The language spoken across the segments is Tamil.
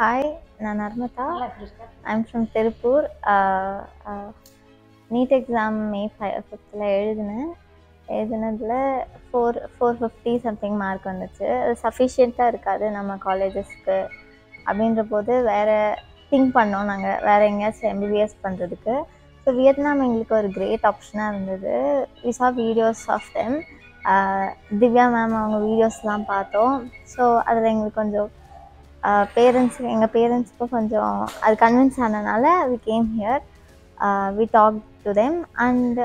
Hi, நான் Narmada. I'm from Tirupur. NEET exam May 5th எழுதினதில் 450 சம்திங் மார்க் வந்துச்சு. அது சஃபிஷியண்ட்டாக இருக்காது நம்ம காலேஜஸ்க்கு அப்படின்ற போது வேறு திங்க் பண்ணோம் நாங்கள் வேறு எங்கேயாச்சும் எம்பிபிஎஸ் பண்ணுறதுக்கு. ஸோ வியட்நாம் எங்களுக்கு ஒரு கிரேட் ஆப்ஷனாக இருந்தது. We saw videos of them. Divya ma'am அவங்க வீடியோஸ்லாம் பார்த்தோம். ஸோ அதில் எங்களுக்கு கொஞ்சம் எங்கள் பேரண்ட்ஸுக்கும் கொஞ்சம் அது கன்வின்ஸ் ஆனதுனால we came here. We talked to them and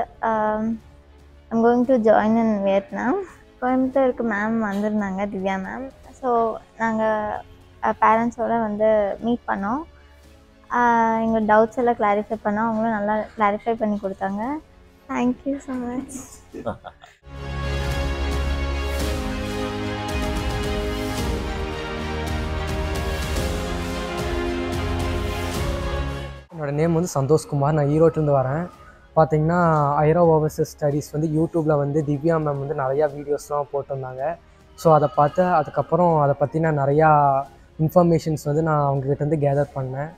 I'm going to join in Vietnam. கோயம்புத்தூருக்கு மேம் வந்திருந்தாங்க, திவ்யா மேம். ஸோ நாங்கள் பேரண்ட்ஸோடு வந்து மீட் பண்ணோம். எங்கள் டவுட்ஸ் எல்லாம் கிளாரிஃபை பண்ணோம். அவங்களும் நல்லா கிளாரிஃபை பண்ணி கொடுத்தாங்க. Thank you so much. என்னோடய நேம் வந்து சந்தோஷ்குமார். நான் ஈரோட்டிலேருந்து வரேன். பார்த்தீங்கன்னா ஐரோ ஓவர்சீஸ் ஸ்டடீஸ் வந்து யூடியூப்பில் வந்து திவ்யா மேம் வந்து நிறையா வீடியோஸ்லாம் போட்டிருந்தாங்க. ஸோ அதை பார்த்து அதுக்கப்புறம் அதை பற்றின நிறையா இன்ஃபர்மேஷன்ஸ் வந்து நான் அவங்ககிட்ட வந்து கேதர் பண்ணேன்.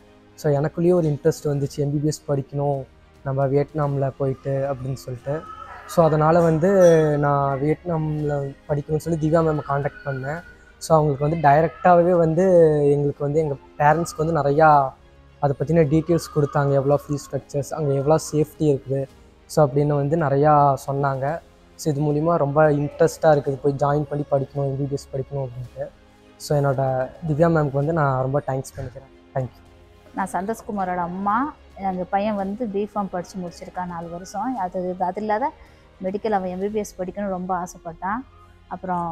ஸோ எனக்குள்ளேயே ஒரு இன்ட்ரெஸ்ட் வந்துச்சு, எம்பிபிஎஸ் படிக்கணும் நம்ம வியட்நாமில் போயிட்டு அப்படின்னு சொல்லிட்டு. ஸோ அதனால் வந்து நான் வியட்நாமில் படிக்கணும்னு சொல்லி திவ்யா மேம் காண்டாக்ட் பண்ணேன். ஸோ அவங்களுக்கு வந்து டைரெக்டாகவே வந்து எங்களுக்கு வந்து எங்கள் பேரண்ட்ஸ்க்கு வந்து நிறையா அதை பற்றின டீட்டெயில்ஸ் கொடுத்தாங்க. எவ்வளோ ஃபீஸ் ஸ்ட்ரக்சர்ஸ், அங்கே எவ்வளோ சேஃப்டி இருக்குது, ஸோ அப்படின்னு வந்து நிறையா சொன்னாங்க. ஸோ இது மூலிமா ரொம்ப இன்ட்ரெஸ்ட்டாக இருக்குது, போய் ஜாயின் பண்ணி படிக்கணும், எம்பிபிஎஸ் படிக்கணும் அப்படின்ட்டு. ஸோ என்னோடய திவ்யா மேம்க்கு வந்து நான் ரொம்ப தேங்க்ஸ் பண்ணிக்கிறேன். தேங்க்யூ. நான் சந்தோஷ்குமாரோட அம்மா. எங்கள் பையன் வந்து பிஃபார்ம் படித்து முடிச்சிருக்கான் 4 வருஷம். அது இல்லாத மெடிக்கல் அவன் எம்பிபிஎஸ் படிக்கணும்னு ரொம்ப ஆசைப்பட்டான். அப்புறம்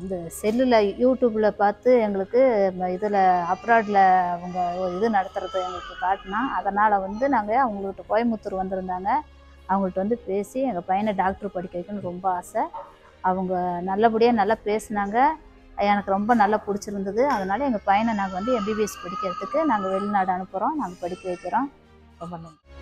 இந்த செல்லில் யூடியூப்பில் பார்த்து எங்களுக்கு இதில் அப்ராடில் அவங்க ஒரு இது நடத்துகிறது எங்களுக்கு காட்டினா. அதனால் வந்து நாங்கள் அவங்கள்ட்ட கோயம்புத்தூர் வந்திருந்தாங்க. அவங்கள்ட்ட வந்து பேசி எங்கள் பையனை டாக்டர் படிக்க வைக்கணும்னு ரொம்ப ஆசை. அவங்க நல்லபடியாக நல்லா பேசினாங்க. எனக்கு ரொம்ப நல்லா பிடிச்சிருந்தது. அதனால் எங்கள் பையனை நாங்கள் வந்து எம்பிபிஎஸ் படிக்கிறதுக்கு நாங்கள் வெளிநாடு அனுப்புகிறோம், நாங்கள் படிக்க வைக்கிறோம். ரொம்ப நன்றி.